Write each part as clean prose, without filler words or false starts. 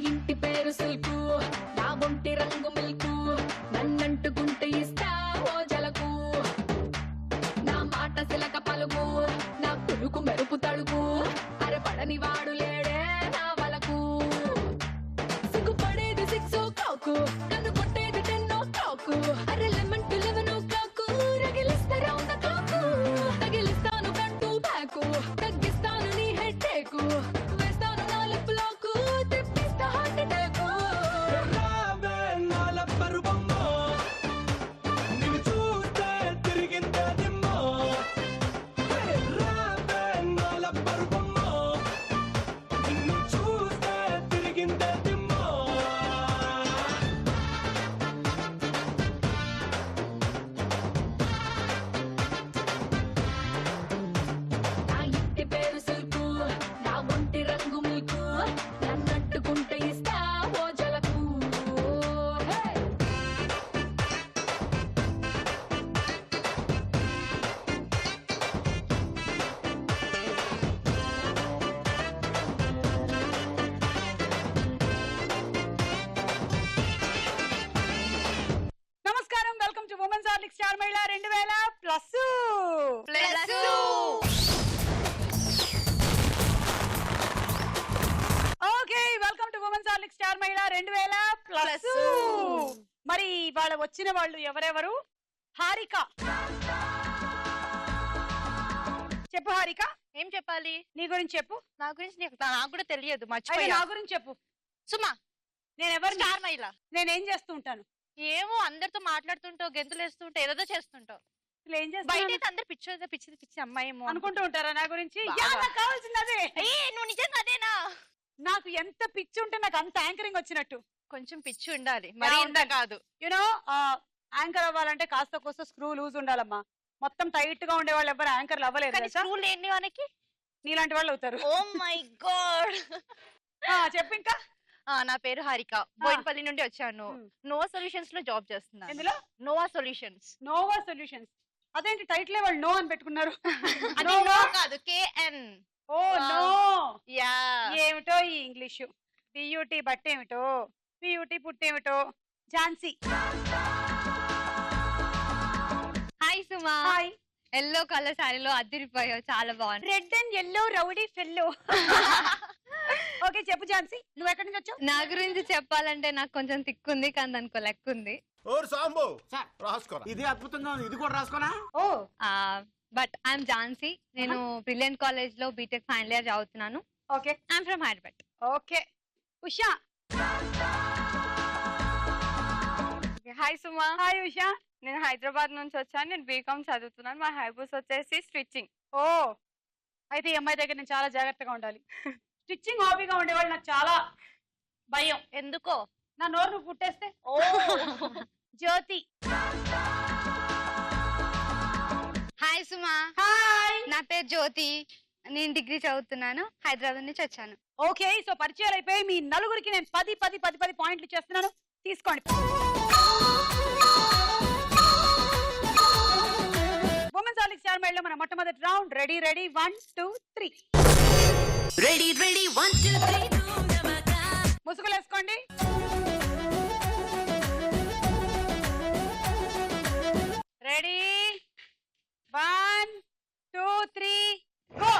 ఇంటి పేరు సిల్కు, నా ఒంటి రంగు మిల్కు, నన్నంటుకుంటే ఇస్తా ఓ జలకు. నా మాట సిలక పలుకు, నా పులుకు మెరుపు తడుకు, అరపడని వాడు లేడే నా వలకు. సిగ్గుపడేది సిక్సో కాకు, కన్ను కొట్టేది టెన్నో కాకు, అరే లెమన్ టు లెవెన్ ఓ కాకు, రగిలిస్తే రౌండ్ ద క్లాకు. తగిలిస్తాను కంటూ బ్యాకు, తగ్గిస్తాను నీ హెడ్ టేకు, వేస్తాను నా లిప్ లాకు, తిప్పిస్తా హార్ట్ అటాకు. రావే నాల పరువమ్మో, నిన్ను చూస్తే తిరిగిందే దిమ్మో. రావే నాల పరువమ్మో, నిన్ను చూస్తే తిరిగిందే దిమ్మో. నా ఇంటి పేరు సిల్కు, నా ఒంటి రంగు మిల్కు, నన్నంటుకుంటే ఇస్తా ఓ జలకు. హే! నమస్కారం, welcome to women's Horlicks star మహిళ 2000+. Okay, welcome to women's Horlicks star మహిళ 2000+. మరి వాళ్ళ వచ్చిన వాళ్ళు ఎవరెవరు? హారిక, చెప్పు హారిక. ఏం చెప్పాలి? నీ గురించి చెప్పు. నా గురించి నాకు కూడా తెలియదు, అయితే మర్చిపోయా. నా గురించి చెప్పు. సుమా, నేను ఎవరు? స్టార్ మహిళ. నేనేం చేస్తూ ఉంటాను? ఏమో అందరితో మాట్లాడుతుంటావు, గెంతులు వేస్తుంటావు, ఏదో చేస్తుంటావు. అసలు ఏం బయట చేస్తాను అయితే అందరు పిచ్చి పిచ్చి పిచ్చి అమ్మాయి ఏమో అనుకుంటూ ఉంటారా నా గురించి? బాగా. యా, నాకు కావాల్సింది అదే. నువ్వు నిజంగా అదేనా? నాకు ఎంత పిచ్చి ఉంటే నాకు అంత యాంకరింగ్ వచ్చినట్టు. కొంచెం పిచ్చి ఉండాలి, మరి ఇంత కాదు. యునో యాంకర్ అవ్వాలంటే కాస్త కోస్త స్క్రూ లూజ్ ఉండాలమ్మా. మొత్తం టైట్ గా ఉండే వాళ్ళు ఎవరు యాంకర్లు అవ్వలేదు కానీ తెలుసా? స్కూల్ లేని వానికి నీలాంటి వాళ్ళు అవుతారు. Oh my god. చెప్పు ఇంకా. నా పేరు హారిక, బోయినపల్లి నుండి వచ్చాను. Hmm. నోవా సొల్యూషన్స్ లో జాబ్ చేస్తున్నాను. ఎందులో? Nova solutions. Nova solutions. అదేంటి టైటిల్ వాళ్ళు నో అని పెట్టుకున్నారు? అది Nova? నో కాదు, కేఎన్. Oh no. యా. ఏమిటో ఈ ఇంగ్లీషు. పియూటీ బట్టేమిటో, పియూటీ పుట్టేమిటో. Jhansi. Hi Suma. Hi. Yellow colour సారీలో అదిరిపోయావు, చాలా బాగుంది. Red and yellow rowdy fellow. Okay చెప్పు ఝాన్సీ, నువ్వు ఎక్కడి నుంచి వచ్చావు? నా గురించి చెప్పాలంటే నాకు కొంచెం తిక్కుంది, కానీ దానికి లెక్క ఉంది. ఓర్ సాంబో రాసుకోరా. ఇది అద్భుతంగా ఉంది, ఇది కూడా రాసుకోనా? ఓ బట్ ఐఎమ్ ఝాన్సీ. నేను బ్రిలియంట్ కాలేజ్ లో బీటెక్ ఫైనల్ ఇయర్ చదువుతున్నాను. Okay. I'm from Hyderabad. Okay. Usha. Hi Suma. Hi Usha. నేను హైదరాబాద్ నుంచి వచ్చాను. నేను బీకామ్ చదువుతున్నాను. మా హైబూస్ వచ్చేసి స్టిచ్చింగ్. ఓ అయితే ఈ అమ్మాయి దగ్గర నేను చాలా జాగ్రత్తగా ఉండాలి. స్టిచ్చింగ్ హాబీగా ఉండేవాళ్ళు నాకు చాలా భయం. ఎందుకో? నా నోరు నువ్వు పుట్టేస్తే. ఓ జ్యోతి. హాయ్ సుమా. హాయ్. నా పేరు జ్యోతి. నేను డిగ్రీ చదువుతున్నాను, హైదరాబాద్ నుంచి వచ్చాను. ఓకే, సో పరిచయాలు అయిపోయి మీ నలుగురికి నేను 10 పాయింట్లు చేస్తున్నాను, తీసుకోండి. ఉమెన్స్ హార్లిక్స్ స్టార్ మహిళలో మన మొట్టమొదటి round. Ready ready 1 2 3. Ready ready 1 2 3 ముసుగులు వేసుకోండి. Ready 1 2 3 go.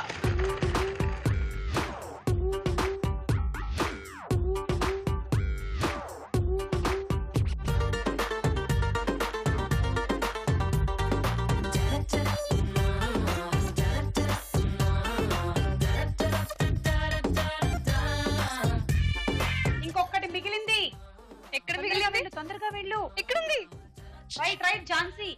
ఇంకొకటి మిగిలింది. ఎక్కడ తొందరగా మిగిలింది? వెళ్ళు, తొందరగా వెళ్ళు. ఎక్కడుంది? Right right Jhansi.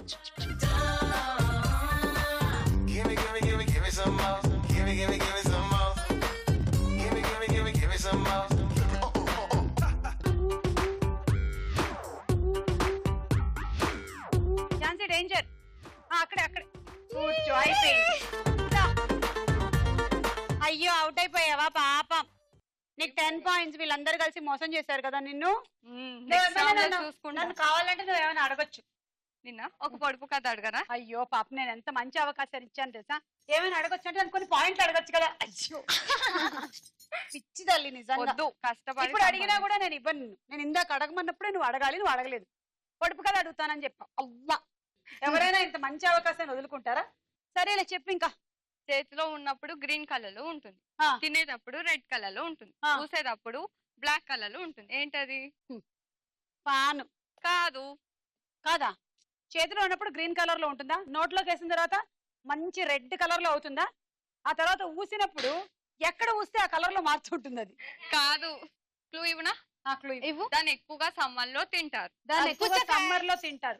Give me, give me, give me, give me some more. Give me, give me, give me some more. Give me, give me, give me, give me some more. Jhansi danger. అక్కడే అక్కడే కూర్చో. అయిపోయింది. రా. అయ్యో out అయిపోయావా పాపం. నీకు 10 points. వీళ్ళందరూ కలిసి మోసం చేశారు కదా నిన్ను. నెక్స్ట్ రౌండ్ లో నన్ను చూసుకుంటా. నన్ను కావాలంటే నువ్వు ఏమైనా అడగొచ్చు. నిన్న ఒక పొడుపు కథ అడగరా? అయ్యో పాప, నేను ఎంత మంచి అవకాశాలు ఇచ్చాను తెలుసా? ఏమైనా అడగొచ్చు అంటే కొన్ని పాయింట్లు అడగొచ్చు కదా. అయ్యో పిచ్చి తల్లి నిజంగా. వద్దు, కష్టపడి ఇప్పుడు అడిగినా కూడా నేను ఇవ్వను. నేను ఇందాక అడగమన్నప్పుడే నువ్వు అడగాలి, నువ్వు అడగలేదు. పొడుపు కథ అడుగుతానని చెప్పా. అవ్వా, ఎవరైనా ఇంత మంచి అవకాశాన్ని వదులుకుంటారా? సరేలే చెప్పు ఇంకా. చేతిలో ఉన్నప్పుడు గ్రీన్ కలర్ లో ఉంటుంది, ఆ. తినేటప్పుడు రెడ్ కలర్ లో ఉంటుంది, ఆ. చూసేటప్పుడు బ్లాక్ కలర్ లో ఉంటుంది. ఏంటది? పాను కాదు. కాదా? చేతిలో ఉన్నప్పుడు గ్రీన్ కలర్ లో ఉంటుందా? నోట్లోకి వేసిన తర్వాత మంచి రెడ్ కలర్ లో అవుతుందా? ఆ తర్వాత ఊసినప్పుడు ఎక్కడ ఊస్తే ఆ కలర్ లో మారుతుంటుంది అది. కాదు. క్లూ ఇవ్వనా? ఇవ్వు. దాన్ని ఎక్కువగా సమ్మర్ లో తింటారు. దాన్ని ఆ, ఎక్కువగా పుచ్చకాయ. సమ్మర్ లో తింటారు.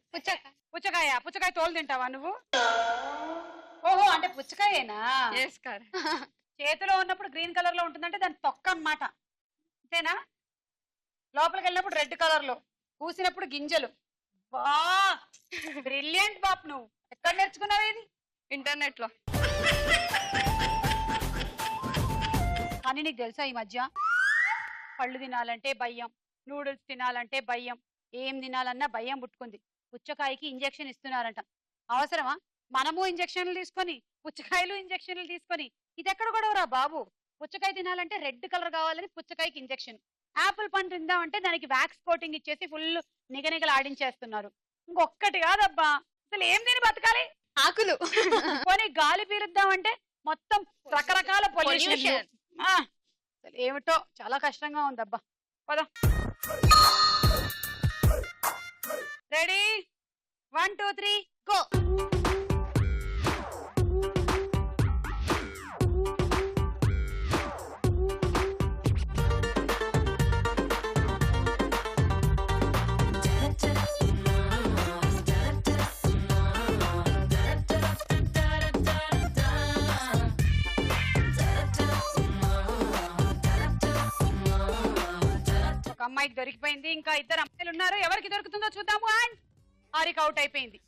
పుచ్చకాయ. పుచ్చకాయ తోలు తింటావా నువ్వు? ఓహో, అంటే పుచ్చకాయేనా? Yes correct. చేతిలో ఉన్నప్పుడు గ్రీన్ కలర్ లో ఉంటుందంటే దాని తొక్క అన్నమాట, అంతేనా? లోపలికి వెళ్ళినప్పుడు రెడ్ కలర్ లో, ఊసినప్పుడు గింజలు. వా, బ్రిలియంట్ బాప్. నువ్వు ఎక్కడ నేర్చుకున్నావు ఇది? ఇంటర్నెట్ లో. కానీ నీకు తెలుసా, ఈ మధ్య పళ్ళు తినాలంటే భయం, నూడిల్స్ తినాలంటే భయం, ఏం తినాలన్నా భయం పుట్టుకుంది. పుచ్చకాయకి ఇంజెక్షన్ ఇస్తున్నారంట. అవసరమా? మనము ఇంజెక్షన్లు తీసుకొని, పుచ్చకాయలు ఇంజెక్షన్లు తీసుకొని, ఇది ఎక్కడ గొడవరా బాబు? పుచ్చకాయ తినాలంటే రెడ్ కలర్ కావాలని పుచ్చకాయకి ఇంజెక్షన్. యాపిల్ పండు తిందామంటే దానికి వ్యాక్స్ కోటింగ్ ఇచ్చేసి ఫుల్ నిగనిగలు ఆడించేస్తున్నారు. ఇంకొక్కటి కాదబ్బా, అసలు ఏం తిని బతకాలి? ఆకులు. పోనీ గాలి పీలుద్దామంటే మొత్తం రకరకాల పొల్యూషన్. అసలు ఏమిటో చాలా కష్టంగా ఉందబ్బా. పద. Ready, 1 2 3 go. ఒక అమ్మాయికి దొరికిపోయింది, ఇంకా 2 అమ్మాయిలు ఉన్నారు. ఎవరికి దొరుకుతుందో చూద్దాము. అండ్ హారిక అవుట్ అయిపోయింది.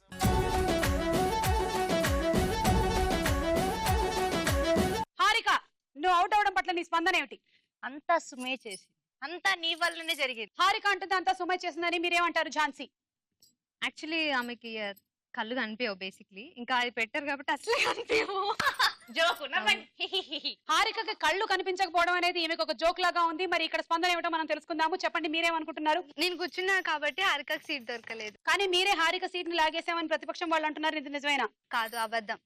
హారిక, నువ్వు అవుట్ అవడం పట్ల నీ స్పందన ఏమిటి? అంతా సుమే చేసి, అంతా నీ వల్లనే జరిగింది. హారిక అంటుంది అంతా సుమై చేసిందని, మీరేమంటారు ఝాన్సీ? యాక్చువల్లీ ఆమెకి కళ్ళు కనిపించవు బేసిక్లీ, ఇంకా అది పెట్టారు కాబట్టి అసలే కనిపించవు. జోకు హారికకి కళ్ళు కనిపించకపోవడం అనేది ఈమెకు ఒక జోక్ లాగా ఉంది. మరి ఇక్కడ స్పందన ఏమిటో మనం తెలుసుకుందాము. చెప్పండి, మీరేమనుకుంటున్నారు? నేను కూర్చున్నా కాబట్టి హారికకి సీట్ దొరకలేదు. కానీ మీరే హారిక సీట్ ని లాగేసామని ప్రతిపక్షం వాళ్ళు అంటున్నారు. ఇది నిజమేనా? కాదు, అబద్ధం.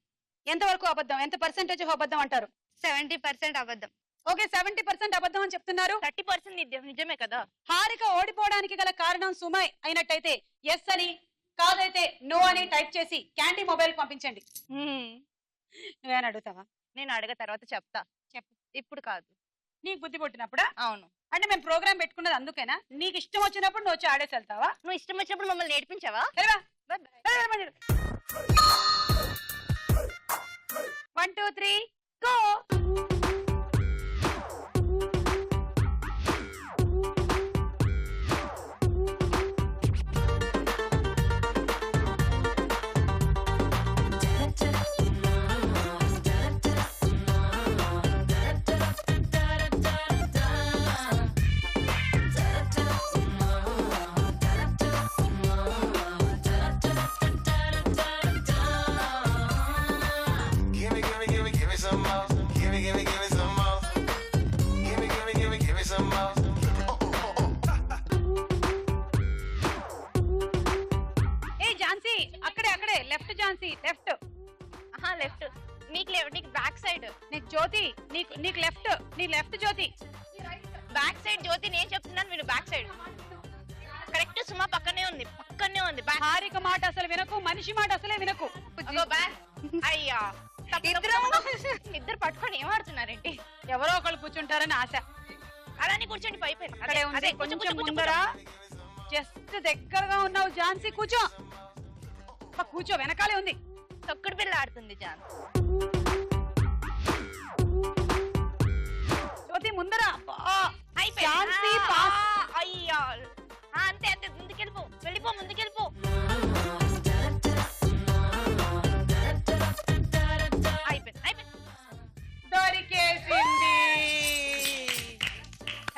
ఎంతవరకు అబద్ధం? ఎంత పర్సెంటేజ్ అబద్ధం అంటారు? 70% అబద్ధం. ఓకే, 70% అబద్ధం అని చెప్తున్నారు. 30% నిజమే కదా. హారిక ఓడిపోవడానికి గల కారణం సుమై అయినట్టయితే ఎస్ అని, కాదైతే నో అని టైప్ చేసి క్యాండీ మొబైల్ పంపించండి. నువ్వేనా అడుగుతావా? నేను అడగ తర్వాత చెప్తా. చెప్పు. ఇప్పుడు కాదు. నీకు బుద్ధి పుట్టినప్పుడా? అవును. అంటే మేము ప్రోగ్రామ్ పెట్టుకున్నది అందుకేనా? నీకు ఇష్టం వచ్చినప్పుడు నువ్వు వచ్చి ఆడేసి వెళ్తావా? నువ్వు ఇష్టం వచ్చినప్పుడు మమ్మల్ని నేర్పించావా? 1 2 3 go. Give me, give me, give me, give me some more. Give me, give me, give me some more. Give me, give me, give me, give me some more. ఏ ఝాన్సీ, అక్కడే అక్కడే లెఫ్ట్. ఝాన్సీ లెఫ్ట్. లెఫ్ట్. నీకు back side. నీకు జ్యోతి, నీకు left. నీ left జ్యోతి. Back side జ్యోతి. నేను చెప్తున్నాను, మీరు back side. Correct. సుమా పక్కనే ఉంది, పక్కనే ఉంది. బ్యాక్. హారిక మాట అసలు వినకు, మనిషి మాట అసలే వినకు. బ్యాక్. అయ్యా, ఇద్దరు పట్టుకొని ఏం ఆడుతున్నారేంటి? ఎవరో ఒకళ్ళు కూర్చుంటారని ఆశ. అలానే కూర్చోండి. పైపు అక్కడే ఉంది, కొంచెం ముందర. జస్ట్ దగ్గరగా ఉన్నావు ఝాన్సీ. కూర్చో, కూర్చో, వెనకాలే ఉంది. తొక్కుడు పిల్ల ఆడుతుంది జాన్. జ్యోతి ముందర. అయిపోయింది. ఝాన్సీ పాస్. అయ్యా, అంతే అంతే. ముందుకెళ్ళిపో, వెళ్ళిపో, ముందుకెళ్ళిపో. అయిపోయింది, అయిపోయింది. దొరికేసింది.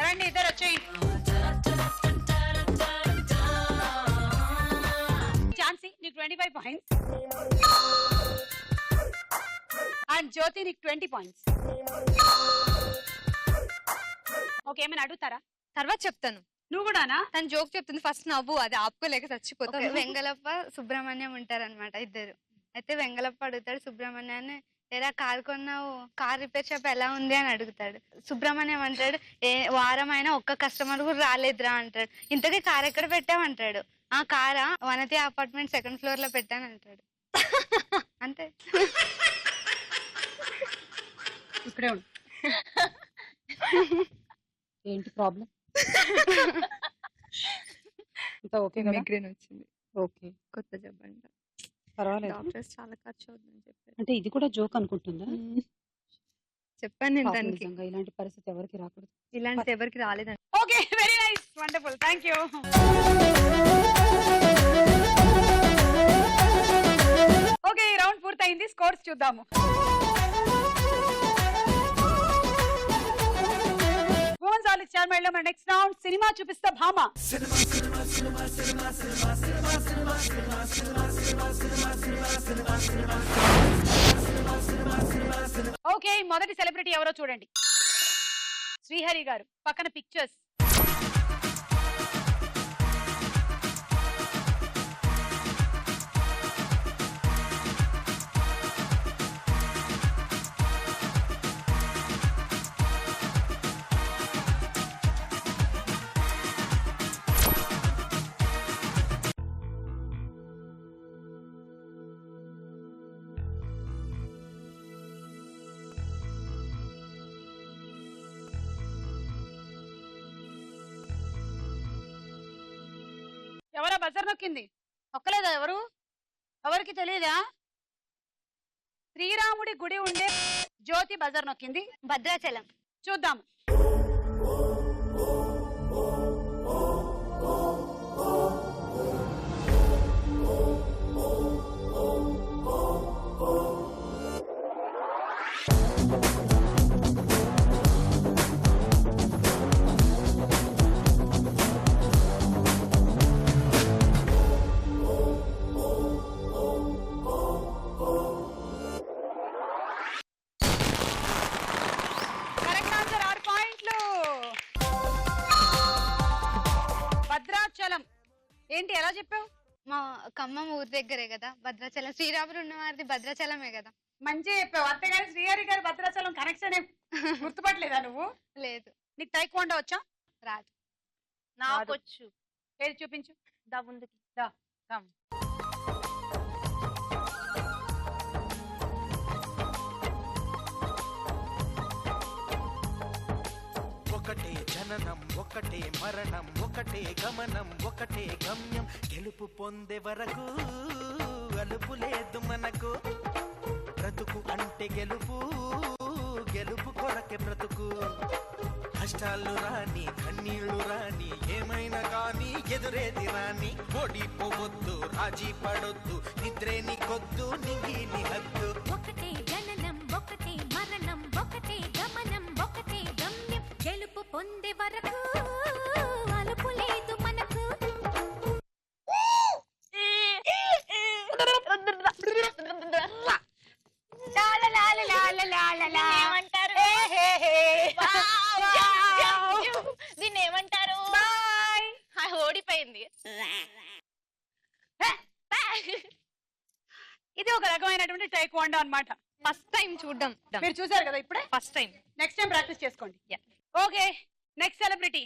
రండి, ఇద్దరు వచ్చేయండి. ఝాన్సీ, నీకు 25 points. And Jyoti నీకు 20 points. ఓకే ఏమైనా అడుగుతారా? తర్వాత చెప్తాను. నువ్వు కూడానా? తను జోక్ చెప్తుంది, ఫస్ట్ నవ్వు, అది ఆపుకోలేక చచ్చిపోతాను. వెంగళప్ప సుబ్రహ్మణ్యం ఉంటారన్నమాట ఇద్దరు. అయితే వెంగళప్ప అడుగుతాడు సుబ్రహ్మణ్యాన్ని, ఏరా కార్ కొన్నావు, కార్ రిపేర్ షాప్ ఎలా ఉంది అని అడుగుతాడు. సుబ్రహ్మణ్యం అంటాడు, వారం అయినా ఒక్క కస్టమర్ కూడా రాలేదురా అంటాడు. ఇంతకీ కార్ ఎక్కడ పెట్టామంటాడు. ఆ కారా వనతి అపార్ట్మెంట్ 2nd floor లో పెట్టాను అంటాడు. అంతే. ఇక్కడే ఉండు. ఏంటి ప్రాబ్లం? అంతా ఓకే కదా? మైగ్రేన్ వచ్చింది. ఓకే, కొత్త జబ్బు అంట. పర్వాలేదు. డాక్టర్స్ చాలా ఖర్చు అవుతుందని చెప్పారు. అంటే ఇది కూడా జోక్ అనుకుంటుందా? చెప్పాను నేను పాపం దానికి. నిజంగా ఇలాంటి పరిస్థితి ఎవరికి రాకూడదు. ఇలాంటిది ఎవరికి రాలేదండి. Okay, very nice, wonderful, thank you. Okay, ఈ రౌండ్ పూర్తయింది. స్కోర్స్ చూద్దాము. ఉమెన్స్ ఆలిక్స్ చార్మైల్లో మన నెక్స్ట్ రౌండ్ సినిమా చూపిస్తా భామ. ఓకే, మొదటి సెలబ్రిటీ ఎవరో చూడండి. శ్రీహరి గారు, పక్కన పిక్చర్స్. ఎవరా బజర్ నొక్కింది? నొక్కలేదా ఎవరు? ఎవరికి తెలియదా? శ్రీరాముడి గుడి ఉండే జ్యోతి బజర్ నొక్కింది. భద్రాచలం. చూద్దాం. కరెక్ట్ ఆన్సర్, 6 పాయింట్లు. భద్రాచలం ఏంటి ఎలా చెప్పావు? మా ఖమ్మం ఊరి దగ్గరే కదా భద్రాచలం. శ్రీరాముడు ఉన్నవారిది భద్రాచలమే కదా. మంచిగా చెప్పావు. అంతేగాని శ్రీహరి గారి భద్రాచలం కనెక్షన్ గుర్తుపట్టలేదా నువ్వు? లేదు, నీకు టైక్వాండో వచ్చా? రాదు. నాకొచ్చు. ఏది చూపించు. దా ముందుకి. దా, come. ఒకటే జననం, ఒకటే మరణం, ఒకటే గమనం, ఒకటే గమ్యం. గెలుపు పొందే వరకు అలుపు లేదు మనకు. బ్రతుకు అంటే గెలుపు, గెలుపు కొరకే బ్రతుకు. కష్టాలు రాని, కన్నీళ్లు రాని, ఏమైనా కానీ ఎదురేది రాని. ఓడిపోవద్దు, రాజీ పడొద్దు, నిద్రే నీకొద్దు, నింగి నీ హద్దు. ఒకటే జననం, ఒకటే మరణం, ఒకటే గమనం, ఒకటే గమ్యం. గెలుపు పొందే వరకు అలుపు లేదు మనకు. ఏమంటారు? దీన్ని ఏమంటారు? ఓడిపోయింది. ఇది ఒక రకమైనటువంటి టైక్వాండో అన్నమాట. ఫస్ట్ టైం చూడడం. మీరు చూసారు కదా ఇప్పుడే. First time. Next time practice చేసుకోండి. ఓకే, నెక్స్ట్ సెలబ్రిటీ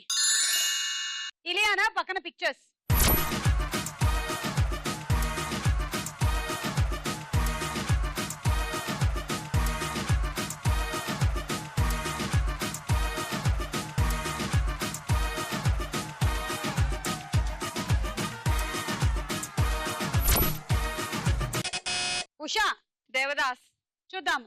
ఇలియానా, పక్కన పిక్చర్స్. ఉషా, దేవదాస్. చూద్దాం.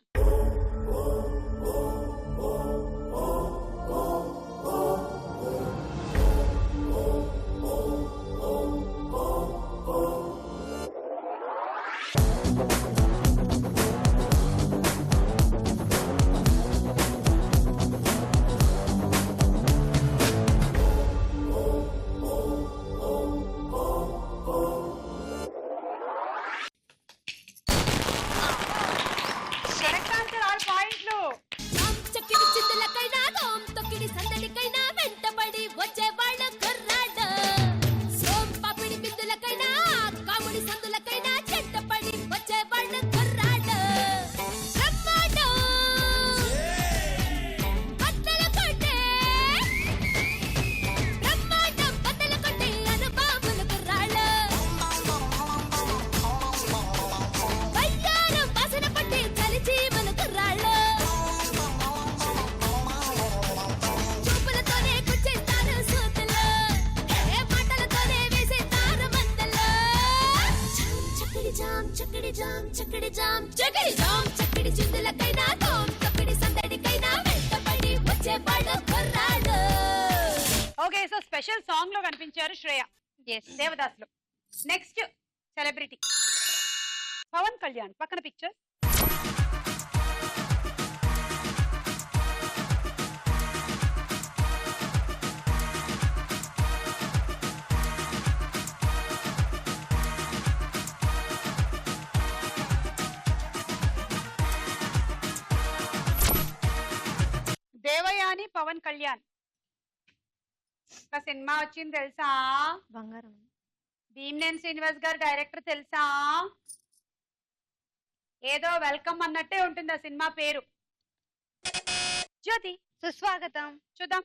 చక్కడి జామ్ చక్కడి జామ్ చక్కడి జామ్ చక్కడి చిందులకైనా తోం చక్కడి సందడికైనా వెంటపడి వచ్చేవాడు కుర్రాడు. ఓకే, సో స్పెషల్ సాంగ్ లో కనిపించారు శ్రేయ దేవదాస్ లో. Next celebrity Pawan Kalyan. పక్కన పిక్చర్. దేవయాని పవన్ కళ్యాణ్ ఒక సినిమా వచ్చింది తెలుసా? బంగారం. భీమ్నేని శ్రీనివాస్ గారు డైరెక్టర్ తెలుసా? ఏదో వెల్కమ్ అన్నట్టే ఉంటుంది ఆ సినిమా పేరు. జ్యోతి సుస్వాగతం. చూద్దాం.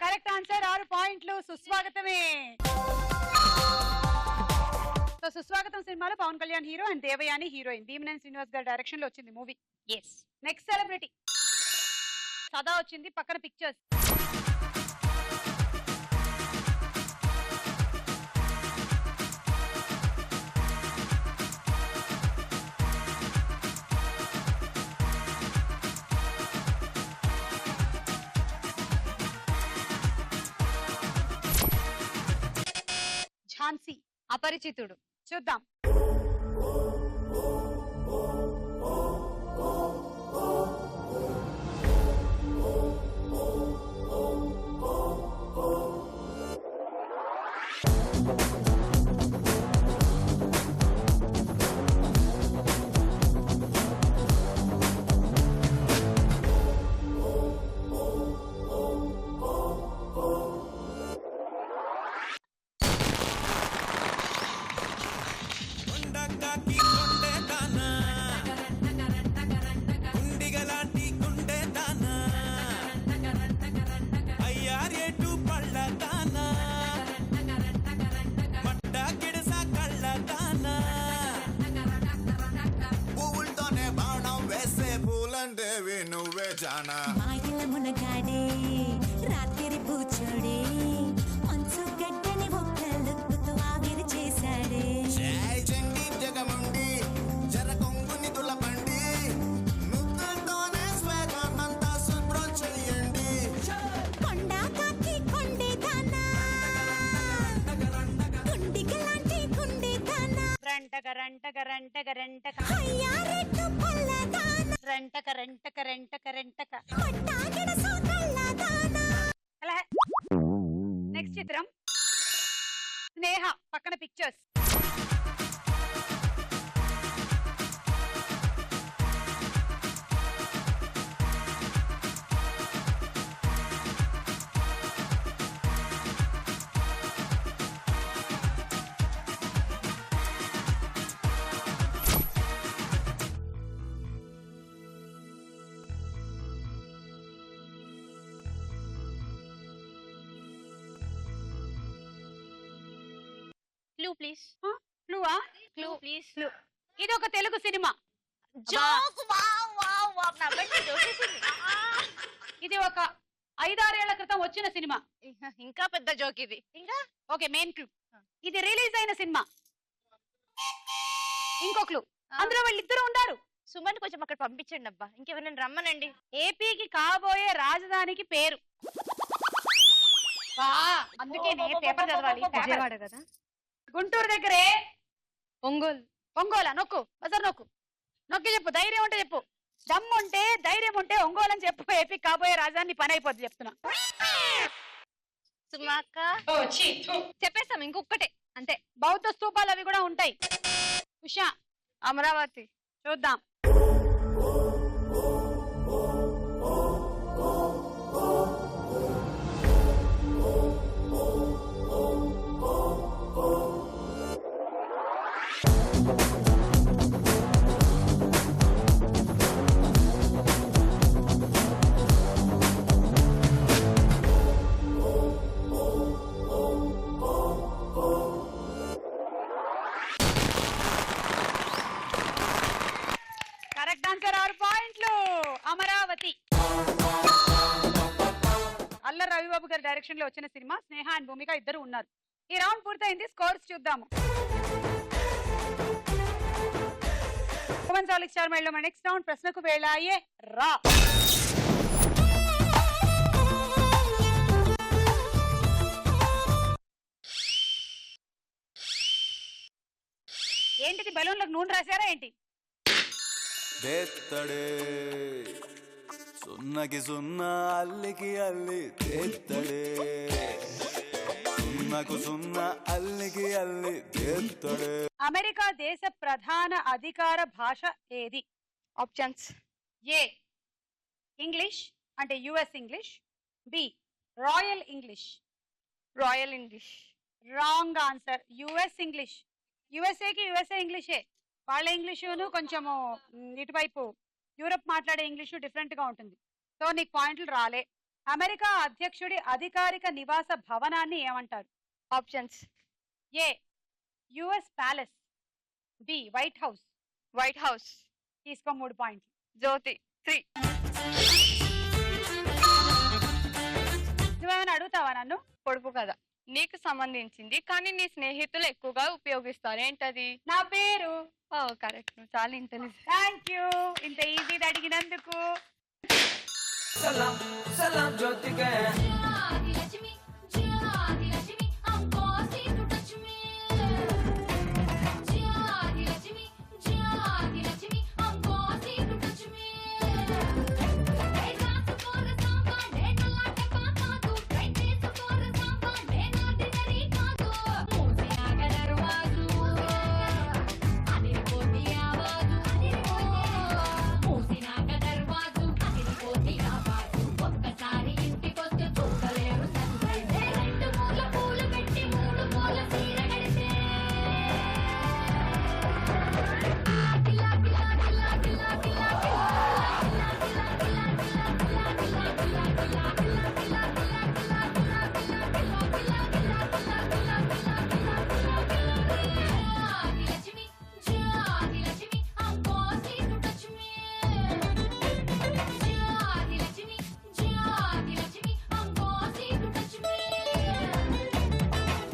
Correct answer. 6 పాయింట్లు. సుస్వాగతమే. సో సుస్వాగతం సినిమాలో Pawan Kalyan hero and Devayani heroine. Bhimaneni Srinivas గారి డైరెక్షన్ లో వచ్చింది మూవీ. నెక్స్ట్ సెలబ్రిటీ సదా వచ్చింది. పక్కన పిక్చర్స్. ఝాన్సీ. అపరిచితుడు. చూద్దాం. ఉండగాకి కొండే దానా ఉండిగలాంటి గుండె దానా అయ్యారేటు పళ్ళ దానా మట్ట గిడస కళ్ళ దానా పువ్వులతోనే బాణం వేసే పూలంటేవి నువ్వే జానా మాయల మునగాడే రాత్రి పూచోడే మంచు గడ్డని ఒక్క లుక్కుతో ఆవిరి చేశాడే జై చండి జగముండి జర కొంగుని తులపండి ముక్కలతోనే స్వేదాన్నంతా శుభ్రం చెయ్యండి కొండ కాకి కొండే దానా గుండిగలాంటి గుండె దానా రెంటక రెంటక రెంటక రెంటక అయ్యారెట్టు పల్ల దానా రెంటక రెంటక రెంటక రెంటక. పట్టాగిడ సోకల్ల దానా. నెక్స్ట్ చిత్రం స్నేహ. పక్కన పిక్చర్స్. Clue please. క్లూవా? Clue please. ఇది ఒక తెలుగు సినిమా. జోక్. Wow wow wow. నా బట్టి జోకేసింది. ఇది ఒక 5-6 ఏళ్ల క్రితం వచ్చిన సినిమా. ఇంకా పెద్ద జోక్ ఇది. ఇంకా ఓకే, మెయిన్ క్లూ. ఇది రిలీజ్ అయిన సినిమా. ఇంకో క్లూ, అందులో వాళ్ళిద్దరు ఉన్నారు. సుమన్ కొంచెం అక్కడ పంపించండి అబ్బా. ఇంకెవరైనా రమ్మనండి. ఏపీకి కాబోయే రాజధానికి పేరు. అందుకే పేపర్ చదవాలి. విజయవాడ కదా. గుంటూరు దగ్గరే. ఒంగోలు. ఒంగోలా? నొక్కు, బజార్ నొక్కు. నొక్కి చెప్పు. ధైర్యం ఉంటే చెప్పు. దమ్ము ఉంటే, ధైర్యం ఉంటే ఒంగోలు అని చెప్పు. ఏపీకి కాబోయే రాజధాని పని అయిపోద్ది చెప్తున్నా. సుమాక చెప్పేస్తాం. ఇంకొకటే అంతే. బౌద్ధ స్తూపాలు అవి కూడా ఉంటాయి. ఉషా. అమరావతి. చూద్దాం. అల్లరి రవిబాబు గారి డైరెక్షన్ లో వచ్చిన సినిమా. స్నేహ అండ్ భూమిక ఇద్దరు ఉన్నారు. ఈ రౌండ్ పూర్తయింది. స్కోర్స్ చూద్దాము. సాలిక్ స్టార్ మైల్లో మన నెక్స్ట్ రౌండ్ ప్రశ్నకు వేళాయే రా. ఏంటిది బెలూన్లకు నూనె రాశారా ఏంటి? తెత్తడే సున్నకి సున్నా అల్లికి అల్లి తెత్తడే సున్నకు సున్నా అల్లికి అల్లి తెత్తడే. అమెరికా దేశ ప్రధాన అధికార భాష ఏది? ఆప్షన్స్. ఏ ఇంగ్లీష్ అంటే US English, B royal English. Royal English. Wrong answer. US English. యుఎస్ఏకి యుఎస్ఏ ఇంగ్లీషే. వాళ్ళ ఇంగ్లీషును కొంచెము ఇటువైపు యూరప్ మాట్లాడే ఇంగ్లీషు డిఫరెంట్ గా ఉంటుంది. సో నీకు పాయింట్లు రాలే. అమెరికా అధ్యక్షుడి అధికారిక నివాస భవనాన్ని ఏమంటారు? Options. A US palace, B white house. White house. తీసుకో 3 పాయింట్లు. జ్యోతి 3. నువ్వేమైనా అడుగుతావా నన్ను? పొడుపు కదా, నీకు సంబంధించింది కానీ నీ స్నేహితులు ఎక్కువగా ఉపయోగిస్తారు. ఏంటది? నా పేరు. ఓ కరెక్ట్. చాలా ఇంటెలిజెంట్. థ్యాంక్ యూ ఇంత ఈజీది అడిగినందుకు. Salam, salam Jyotika.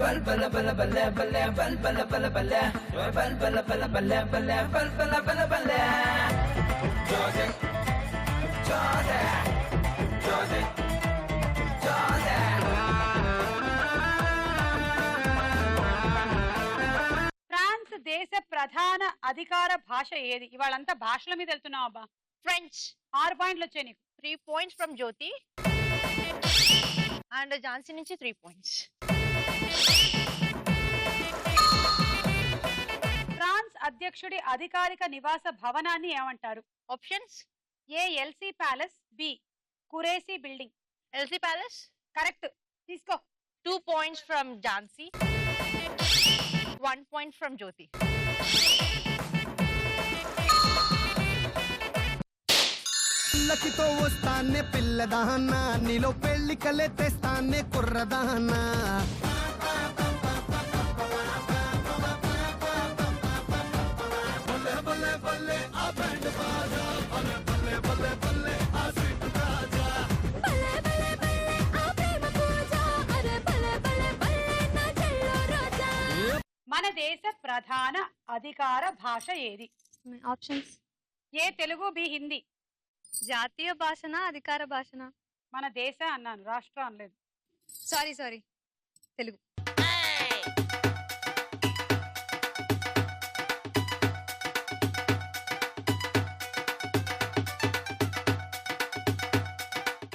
Bal bala bala bala bala bal bala bala bala bal bala bala bala bala bal bala bala bala Jose Jose Jose Jose. France దేశ ప్రధాన అధికార భాష ఏది? ఇవాళంతా భాషల మీద వెళ్తున్నావు అబ్బా. ఫ్రెంచ్. 6 పాయింట్లు వచ్చాయి నీకు. 3 points from Jyothi and Jhansi నుంచి 3 points. ఫ్రాన్స్ అధ్యక్షుడి అధికారిక నివాస భవనాన్ని ఏమంటారు? Options. A Elysee palace, B కురేసి బిల్డింగ్. Elysee palace. కరెక్ట్. తీసుకో. 2 points from Jhansi, 1 point from జ్యోతి. పిల్లకితో వస్తానే పిల్లదానా, నీలో పెళ్లి కలే తెస్తానే కుర్రదానా. మన దేశ ప్రధాన అధికార భాష ఏది? ఆప్షన్స్. ఏ తెలుగు, బి హిందీ. జాతీయ భాషనా అధికార భాషనా? మన దేశ అన్నాను, రాష్ట్రం అనలేదు. సారీ తెలుగు.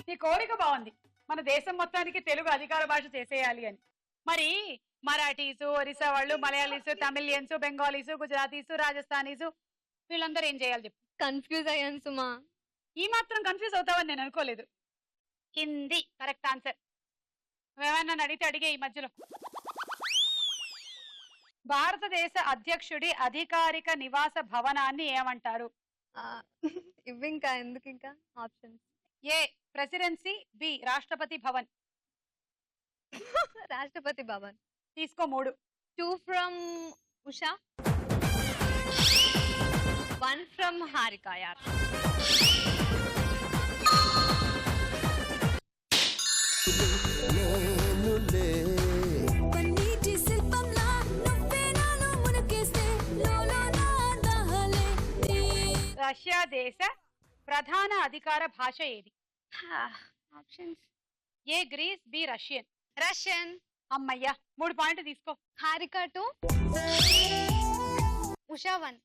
నీ కోరిక బాగుంది, మన దేశం మొత్తానికి తెలుగు అధికార భాష చేసేయాలి అని. మరి మరాఠీసు, ఒరిస్సా వాళ్ళు, మలయాళీసు, తమిళియన్స్, బెంగాలీసు, గుజరాతీసు, రాజస్థానీసు వీళ్ళందరూ ఏం చేయాలి చెప్పు? కన్ఫ్యూజ్ అయ్యాను సుమా. ఈ మాత్రం కన్ఫ్యూజ్ అవుతావని నేను అనుకోలేదు. Hindi correct answer. నువ్వేమైనా నన్ను అడిగితే అడిగే ఈ మధ్యలో. భారతదేశ అధ్యక్షుడి అధికారిక నివాస భవనాన్ని ఏమంటారు? ఇవి ఇంకా ఎందుకు ఇంకా ఆప్షన్స్. ఏ ప్రెసిడెన్సీ, బి రాష్ట్రపతి భవన్. రాష్ట్రపతి భవన్. తీసుకో 3. 2 from ఉషా, 1 from హారిక. యార్ రష్యా దేశ ప్రధాన అధికార భాష ఏది? Options A Greece, B Russian. Russian. అమ్మయ్యా 3 పాయింట్లు తీసుకో. హారిక 2, ఉషా 1.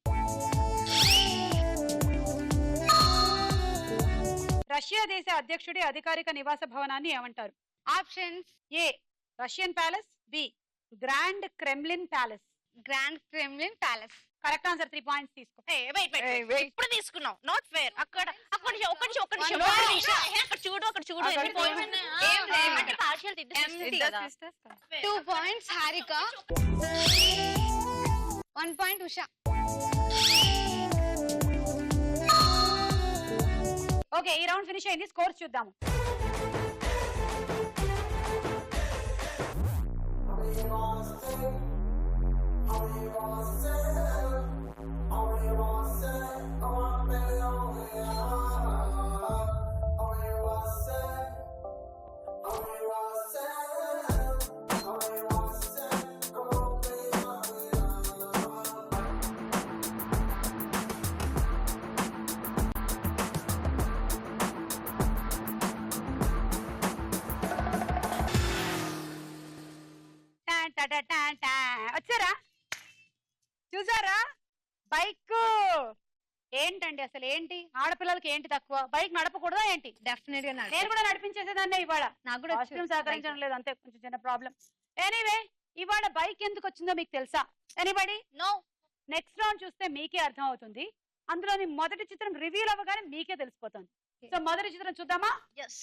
రష్యా దేశ అధ్యక్షుడి అధికారిక నివాస భవనాన్ని ఏమంటారు? ఆప్షన్స్ ఏ Russian palace, B grand Kremlin palace. Grand Kremlin palace. Correct answer. 3 points తీసుకో. ఇప్పుడు తీసుకున్నావు. Not fair. అక్కడ ఒక నిమిషం. అక్కడ చూడు అక్కడ ఎన్ని points ఉన్నాయి? ఏం లేదు. అంటే partial empty కదా. 2 points Harika, 1 point Usha. Okay, ఈ రౌండ్ ఫినిష్ అయింది. స్కోర్స్ చూద్దాము. వచ్చారా? చూసారా? బైక్ ఏంటండి అసలు? ఏంటి ఆడపిల్లలకి ఏంటి తక్కువ? బైక్ నడపకూడదా ఏంటి? డెఫినెట్ గా నేను కూడా నడిపించేసేదాన్నే ఇవాళ. నాకు కూడా కాస్ట్యూమ్ సహకరించడం లేదు, అంతే కొంచెం చిన్న ప్రాబ్లం. ఎనీవే, ఇవాళ బైక్ ఎందుకు వచ్చిందో మీకు తెలుసా? ఎనీబడి? నో. నెక్స్ట్ రౌండ్ చూస్తే మీకే అర్థం అవుతుంది. అందులోని మొదటి చిత్రం రివీల్ అవ్వగానే మీకే తెలిసిపోతుంది. సో మొదటి చిత్రం చూద్దామా? ఎస్.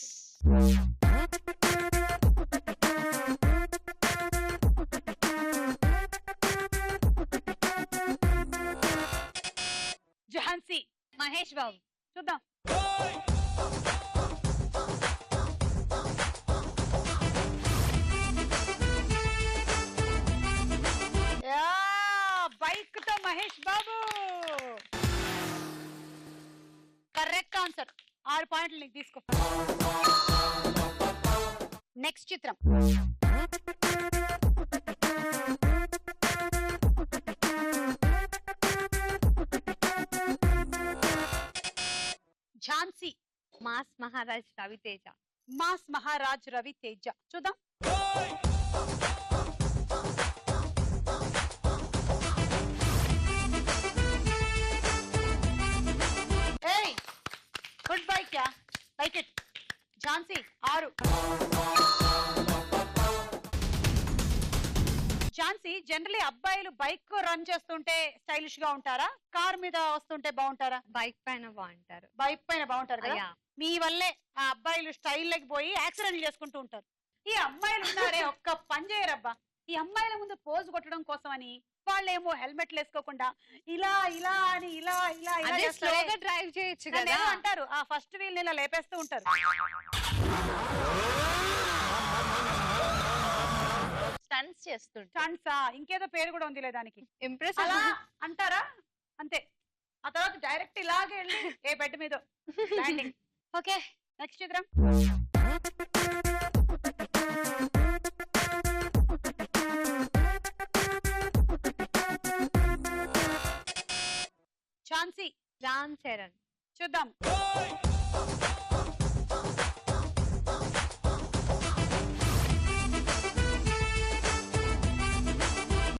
ఝాన్సీ. మహేష్ బాబు. చూద్దాం. బైక్ తో మహేష్ బాబు. Correct answer. 6 పాయింట్లు నీకు తీసుకో. నెక్స్ట్ చిత్రం. ఝాన్సీ. మాస్ మహారాజ్ రవితేజ. మాస్ మహారాజ్ రవితేజ. చూద్దాం. ఏయ్, గుడ్ బై క్యా? Like it. Jhansi 6. Jhansi, generally అబ్బాయిలు బైక్ రన్ చేస్తుంటే స్టైలిష్ గా ఉంటారా, కార్ మీద వస్తుంటే బాగుంటారా? బైక్ పైన బాగుంటారు. బైక్ పైన బాగుంటారు కదా. Yeah. మీ వల్లే ఆ అబ్బాయిలు స్టైల్ లకి పోయి యాక్సిడెంట్ చేసుకుంటూ ఉంటారు. ఈ అమ్మాయిలు ఉన్నారే, ఒక్క పని చేయరబ్బా. ఈ అమ్మాయిల ముందు పోజ్ కొట్టడం కోసం అని వాళ్ళేమో హెల్మెట్లు వేసుకోకుండా ఇలా ఇలా అని ఇలా ఇలా ఇలా అదే చేస్తారే. స్లోగా డ్రైవ్ చేయొచ్చు నన్ను కదా. ఏమో అంటారు, ఆ ఫస్ట్ వీల్ ఇలా లేపేస్తూ ఉంటారు. స్టన్స్ చేస్తుంటే స్టంట్సా? ఇంకేదో పేరు కూడా ఉంది దానికి. ఇంప్రెస్ అలా అంటారా? అంతే. ఆ తర్వాత డైరెక్ట్ ఇలాగే వెళ్ళి ఏ బెడ్ మీద ల్యాండింగ్. ఓకే, నెక్స్ట్ చిత్రం. ఝాన్సీ. రామ్ చరణ్. చూద్దాం.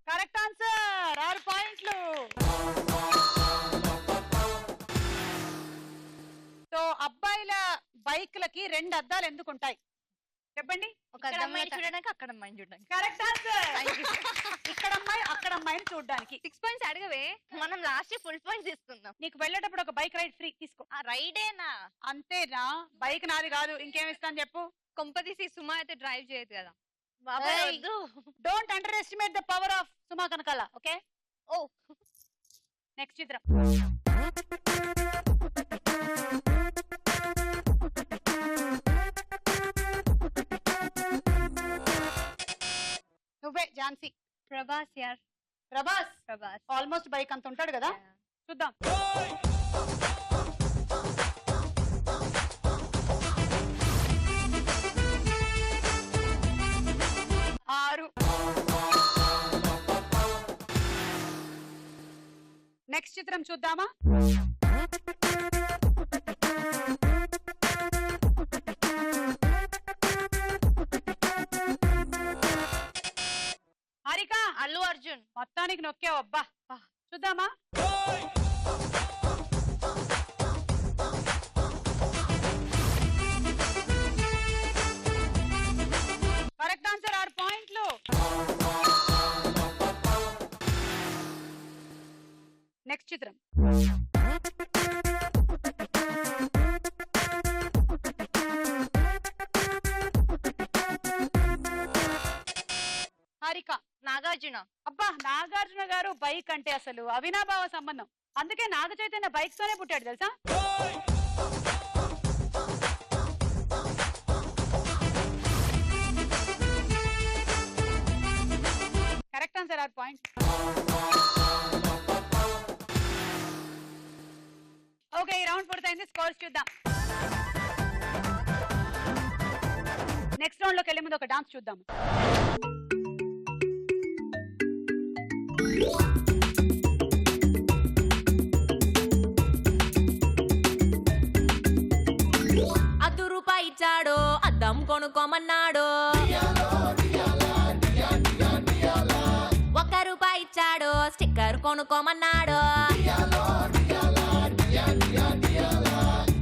Correct answer. 6 పాయింట్లు. సో అబ్బాయిల బైక్లకి 2 అద్దాలు ఎందుకు ఉంటాయి చెప్పండి? ఒక ఇక్కడ అద్దం అమ్మాయిని మీద చూడడానికి, అక్కడ అమ్మాయిని చూడడానికి. Correct answer. ఇక్కడ అమ్మాయి అక్కడ అమ్మాయిని చూడడానికి. 6 పాయింట్స్ అడగవే. మనం లాస్ట్ ఫుల్ పాయింట్స్ తీసుకుందాం. నీకు వెళ్ళేటప్పుడు ఒక బైక్ రైడ్ ఫ్రీ తీసుకో. ఆ రైడేనా? అంతేనా? బైక్ నాది కాదు, ఇంకేం ఇస్తాను చెప్పు. కొంపదీసి సుమా అయితే డ్రైవ్ చేయదు కదా. బాబాయ్ ఏయ్. వద్దు. Don't underestimate the power of Suma Kanakala. Okay. ఓ, నెక్స్ట్ చిత్రం. నువ్వే ఝాన్సీ. ప్రభాస్ యార్. ప్రభాస్. ప్రభాస్. ఆల్మోస్ట్ బైక్ అంత ఉంటాడు కదా. చూద్దాం. నెక్స్ట్ చిత్రం చూద్దామా? హారిక అల్లు అర్జున్. మొత్తానికి నొక్కావు అబ్బా. చూద్దామా? కరెక్ట్ ఆన్సర్ 6 పాయింట్లు. నెక్స్ట్ చిత్రం. హారిక నాగార్జున. అబ్బా, నాగార్జున గారు బైక్ అంటే అసలు అవినాభావ సంబంధం. అందుకే నాగ చైతన్య బైక్ తోనే పుట్టాడు తెలుసా? Correct answer 6 points. ఓకే, ఈ రౌండ్ పూర్తయింది. స్కోర్స్ చూద్దాం. నెక్స్ట్ రౌండ్ లోకి వెళ్లే ముందు ఒక డాన్స్ చూద్దాం. రూపాయి ఇచ్చాడో అద్దం కొనుక్కోమన్నాడు, ₹1 ఇచ్చాడో స్టిక్కర్ కొనుక్కోమన్నాడు,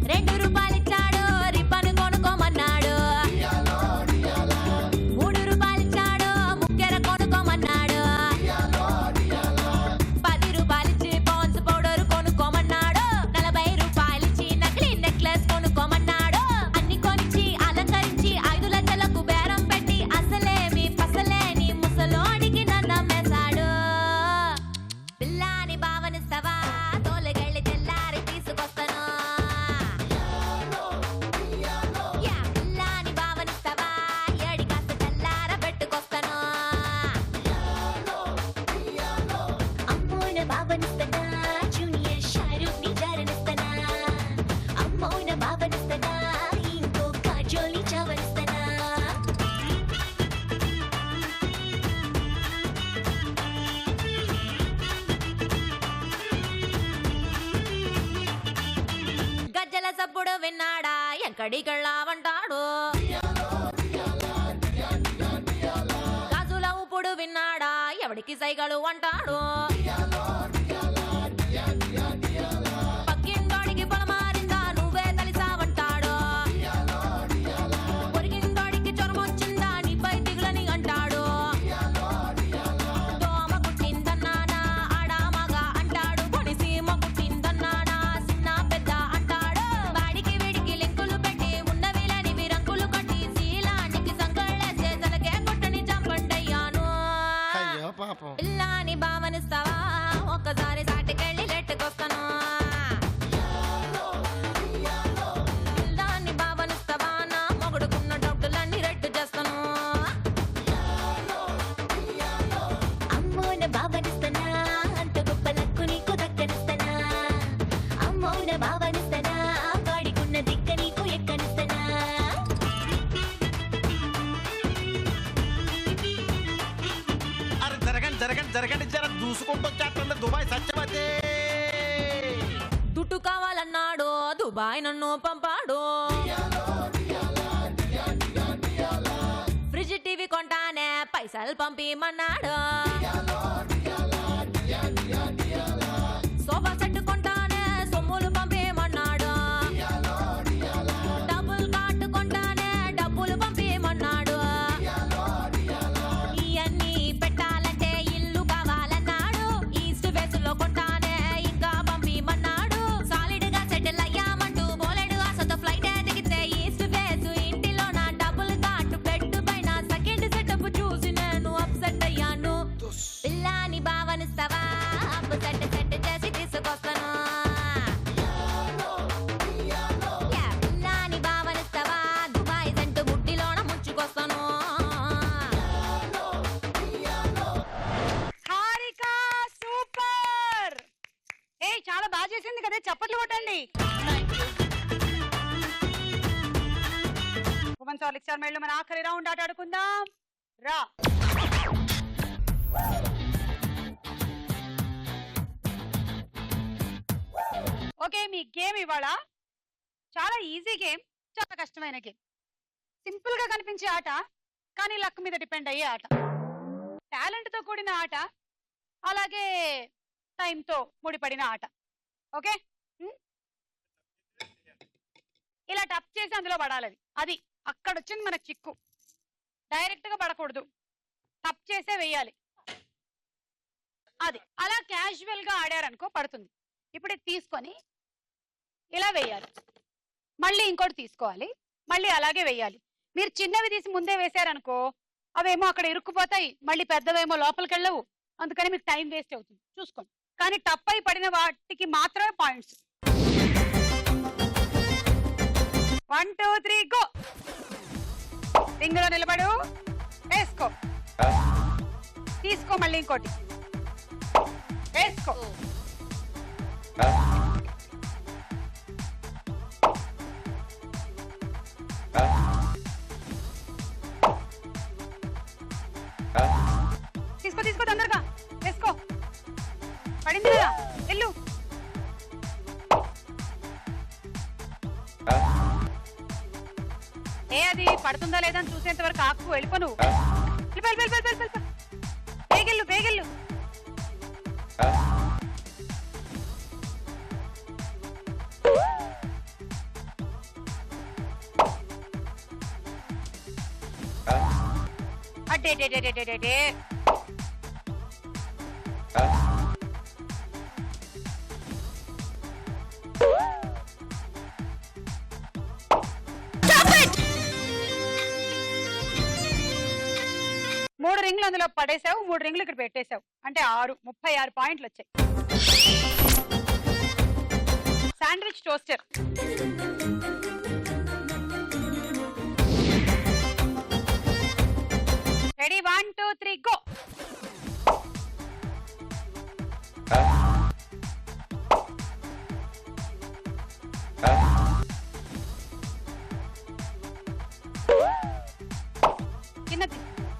₹2 ఇచ్చాడో రిబ్బన్ కొనుక్కోమన్నాడు, ₹3 ఇచ్చాడో ముక్కెర కొనుక్కోమన్నాడు, ₹10 ఇచ్చి పాన్స్ పౌడర్ కొనుక్కోమన్నాడు, ₹40 ఇచ్చి నకిలీ నెక్లెస్ కొనుక్కోమన్నాడు. అన్ని కొనిచ్చి అలంకరించి 5 లక్షలకు బేరం పెట్టి అసలేమి పసలేని ముసలోడికి నన్నమ్మేశాడు. పిల్లాని భావనిస్తావా, తోలుగెళ్ళి తెల్లారి తీసుకొస్తాను. యా, పిల్లాని భావనిస్తావా, ఏడి కాస్త తెల్లార పెట్టుకొస్తాను. అమ్మోన భావనిస్తానా, జూనియర్ షారూక్ ని జారనిస్తానా, అమ్మోన భావనిస్తానా, ఇంకో కాజోలి చవరిస్తానా. గజ్జల సప్పుడు విన్నాడా, ఎక్కడికెళ్ళావంటాడు. గాజుల ఊపుడు విన్నాడా, ఎవడికి సైగలు అంటాడు. పక్కిందోడికి పొలమారిందా, నువ్వే తెలిసావంటాడు. పొరిగిందోడికి జ్వరం వచ్చిందా, నీపై దిగులని అంటాడు. దోమ కుట్టిందన్నానా, ఆడామగా అంటాడు. పొడిసీమ కుట్టిందన్నానా, చిన్న పెద్ద అంటాడు. వాడికి వీడికి లింకులు పెట్టి ఉన్నవి లేనివి రంగులు కొట్టి శీలానికి సంకళ్ళేసే తలకే కొట్టని చంపండయ్యాను. పిల్లాని భావనిస్తావా, ఒక్కసారి సాటికెళ్ళి లెట్టుకొస్తాను. పిల్లాన్ని భావనిస్తావా, నా మొగుడుకున్న డబ్బులన్నీ రెట్టు చేస్తాను. అమ్మోన భావనిస్తానా, అంత గొప్ప లక్కు నీకు దక్కనిస్తానా. అమ్మోన భావనిస్తానా, వాడికున్న దిక్క నీకు ఎక్కనిస్తానా. అరే జరగండి జరగండి జరగండి, జర దూసుకుంటూ వచ్చేస్తుంది దుబాయ్ సత్యవతి. దుట్టు కావాలన్నాడు, దుబాయ్ నన్ను పంపాడు. ఫ్రిడ్జ్ టీవీ కొంటానే పైసలు పంపిమన్నాడు. సోఫా సెట్ కొంటానే సొమ్ములు పంపిమన్నాడు. డబుల్ కాట్ కొంటానే డబ్బులు పంపిమన్నాడు. ఇవన్నీ పెట్టాలంటే ఇల్లు కావాలన్నాడు. ఈస్ట్ ఫేస్ లో కొంటానే ఇంకా పంపిమన్నాడు. సాలిడ్ గా సెటిల్ అయ్యామంటూ బోలెడు ఆశతో ఫ్లైట్ దిగితే ఈస్ట్ ఫేస్ ఇంటిలో నా డబుల్ కాట్ బెడ్ పైన సెకండ్ సెటప్ చూసి నేను అప్సెట్ అయ్యాను. పిల్లాని భావనిస్తావా, అప్పు సెట్ చేసి తీసుకొస్తాను. యా, పిల్లాని భావనిస్తావా, దుబాయ్ సెంటు బుట్టిలోన ముంచుకొస్తాను. హారిక సూపర్. ఏ చాలా బాగా చేసింది కదా, చప్పట్లు కొట్టండి. ఉమెన్స్ హార్లిక్స్ మేళ్ళు మన ఆఖరి రౌండ్ ఆట ఆడుకుందాం రా. ఓకే, మీ గేమ్ ఇవాళ చాలా ఈజీ గేమ్, చాలా కష్టమైన గేమ్. సింపుల్ గా కనిపించే ఆట, కానీ లక్ మీద డిపెండ్ అయ్యే ఆట. టాలెంట్ తో కూడిన ఆట, అలాగే టైంతో ముడిపడిన ఆట. ఓకే, ఇలా టప్ చేసి అందులో పడాలి. అది అక్కడ వచ్చింది మనకు చిక్కు. డైరెక్ట్ గా పడకూడదు, టప్ చేసే వేయాలి. అది అలా క్యాజువల్ గా ఆడారనుకో పడుతుంది. ఇప్పుడు ఇది తీసుకొని ఇలా వేయాలి, మళ్ళీ ఇంకోటి తీసుకోవాలి, మళ్ళీ అలాగే వేయాలి. మీరు చిన్నవి తీసి ముందే వేసారనుకో అవేమో అక్కడ ఇరుక్కుపోతాయి, మళ్ళీ పెద్దవేమో లోపలికి వెళ్ళవు. అందుకని మీకు టైం వేస్ట్ అవుతుంది, చూసుకోండి. కానీ టప్ అయి పడిన వాటికి మాత్రమే పాయింట్స్. 1 2 3 గో. రింగులో నిలబడు, వేసుకో, తీసుకో, మళ్ళీ ఇంకోటి వేసుకో. తీసుకో తీసుకో, తొందరగా వేసుకో. పడింది కదా, వెళ్ళు. ఏ అది పడుతుందా లేదా అని చూసేంత వరకు ఆకు వెళ్ళిపో. నువ్వు బేగెళ్ళు బేగెళ్ళు. అడ్డే 3 రింగులు అందులో పడేసావు, 3 రింగులు ఇక్కడ పెట్టేశావు, అంటే 6 36 పాయింట్లు వచ్చాయి. Sandwich toaster. Ready, 1 2 3 go. చిన్నది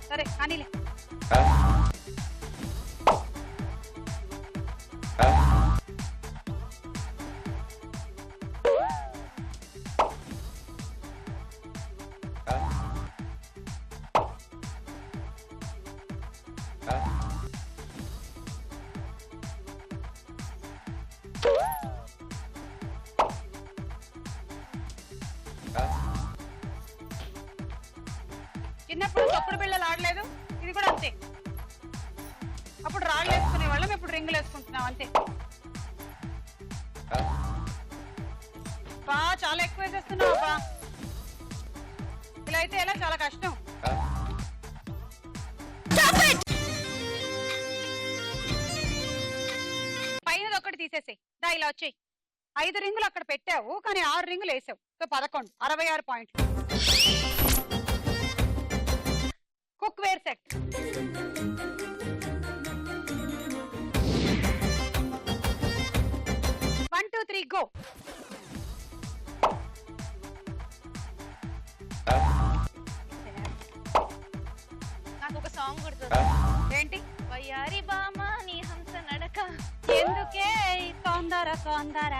సరే కానీలే. చిన్నప్పుడు తప్పుడు బిళ్ళలు ఆడలేదు, ఇది కూడా అంతే. అప్పుడు రాళ్ళు వేసుకునే వాళ్ళం, ఇప్పుడు రింగులు వేసుకుంటున్నాం అంతే. బా చాలా ఎక్కువ వేసేస్తున్నావు బా. ఇలా అయితే ఎలా, చాలా కష్టం. పైన ఒకటి తీసేసాయి, దా ఇలా వచ్చాయి. 5 రింగులు అక్కడ పెట్టావు, కానీ 6 రింగులు వేసావు. సో 11 66 పాయింట్లు. Cookware set. One two three go. నాకు ఒక సాంగ్ గుర్తుంది. ఏంటి? వయ్యారి బామా నీ హంస నడక, ఎందుకే తొందర తొందర,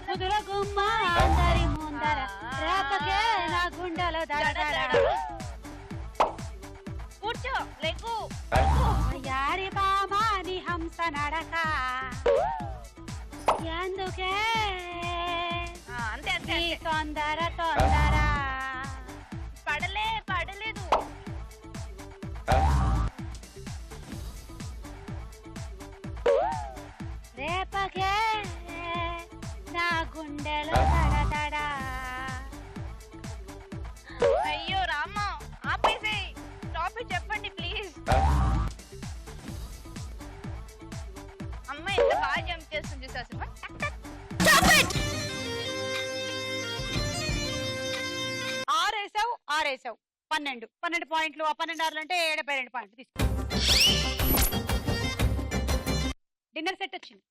ముదుల గుమ్మ అందరి ముందర, రేపకే నా గుండెలో దడదడ. కూర్చో, లెగ్గు. వయ్యారి బామా నీ హంస నడక, ఎందుకే అంతే అంతే. నీ తొందర తొందర. పడలేదు. రేపకే నా గుండెలో దడదడ. అయ్యో రామా, ఆపేసేయ్. టాపిక్ చెప్పండి ప్లీజ్. అమ్మ ఎంత బాగా జంప్ చేస్తుంది చూసా సినిమా. ఆరేసావు 12 పాయింట్లు. ఆ 12 ఆరులు అంటే 72 పాయింట్లు తీసుకో. డిన్నర్ సెట్ వచ్చింది.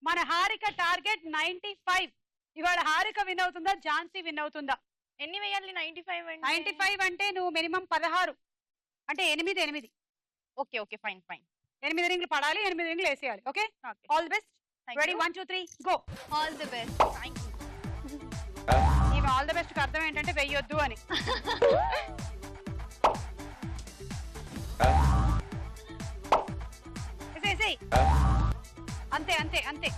మన హారిక టార్గెట్ 95. ఇవాళ హారిక విన్ అవుతుందా, ఝాన్సీ విన్ అవుతుందా? ఎన్ని వేయాలి? 95 95 అంటే నువ్వు మినిమం 16, అంటే 8 ఓకే ఓకే ఫైన్ ఫైన్ 8 రింగ్లు పడాలి, 8 రింగ్లు వేసేయాలి. Okay, all the best. Ready, 1 2 3 go. All the best. ఇవి ఆల్ ది బెస్ట్ అర్థం ఏంటంటే వెయ్యొద్దు అని. అంతే అంతే అంతే.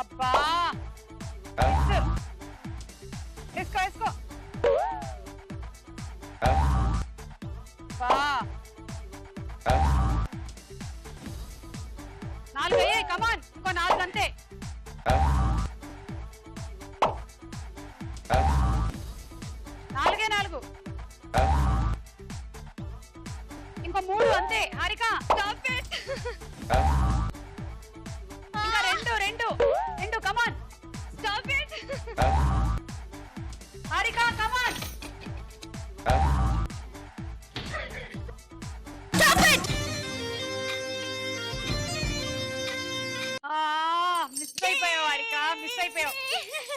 అబ్బా వేసుకో వేసుకో. అబ్బా 4 వేయాలి, కమాన్, ఇంకో 4 అంతే. నాలుగే 4, ఇంకో 3 అంతే. Harika stop it. ఇంకా 2 come on stop it. Harika come on stop it. Miss అయిపోయావు హారిక, మిస్ అయిపోయావు.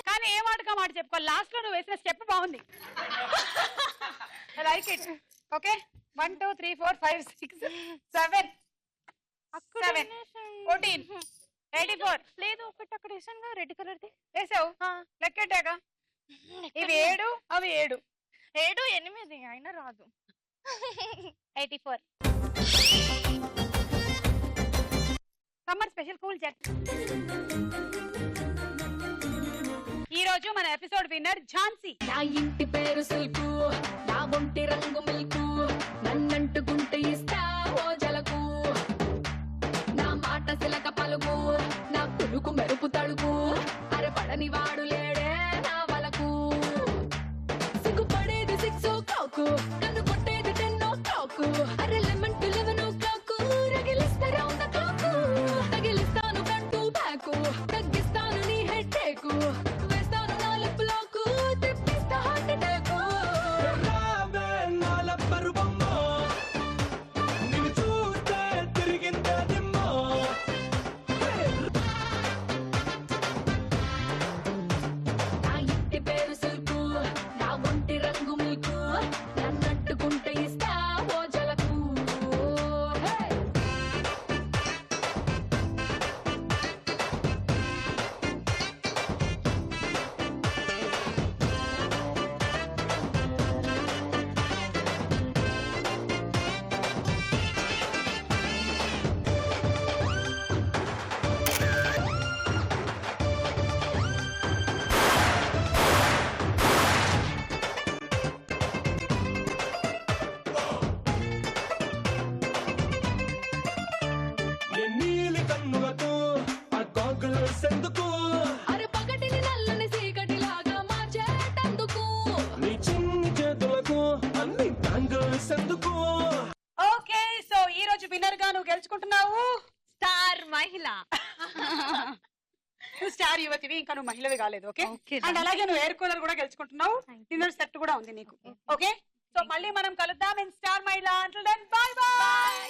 కానీ ఏ మాటగా మాట చెప్పుకో, లాస్ట్ లో నువ్వు వేసిన స్టెప్ బాగుంది. Like it. ఓకే, 1 2 3 4 5 6 7 7 14 84. లేదు ఒకటి అక్కడ వేసాను రెడ్ కలర్ది. వేసావు, లెక్కెట్టాగా. ఇవి 7, అవి 7. 7 8 అయినా రాదు. 84. Summer special cool jet. ఈ రోజు మన ఎపిసోడ్ విన్నర్ ఝాన్సీ. నా ఇంటి పేరు సిల్కు, నా ఒంటి రంగు మిల్కు, నన్నంటుకుంటే ఇస్తా ఓ జలకు, నా మాట సిలక పలుకు, నా పులుకు మెరుపు తడుకు, అరపడని వాడు లేడే నా వలకు, సిగ్గుపడేది 6 o'clock, కన్ను కొట్టేది 10 o'clock, అరే lemon to 11 o'clock, రగిలిస్తే round the clock, తగిలిస్తాను కంటూ బ్యాకు, తగ్గిస్తాను నీ హెడ్ టేకు, వేస్తాను నా లిప్ లాకు, తిప్పిస్తా హార్ట్ అటాకు. నా ఇంటి పేరు సిల్కు, నా ఒంటి రంగు మిల్కు, నన్నట్టుకుంటే ఇస్తా ఓ జలకు. అరే పగటిని నల్లని చీకటిలాగా మార్చేటందుకు. ఓకే, సో ఈ రోజు విన్నర్ గా నువ్వు గెలుచుకుంటున్నావు స్టార్ మహిళ. నువ్వు స్టార్ యువతివి, ఇంకా నువ్వు మహిళవి కాలేదు. ఓకే, Okay, అండ్ అలాగే నువ్వు ఎయిర్ కూలర్ కూడా గెలుచుకుంటున్నావు. డిన్నర్ సెట్ కూడా ఉంది నీకు. ఓకే, సో మళ్ళీ మనం కలుద్దాం in Star Mahila. Until then bye by.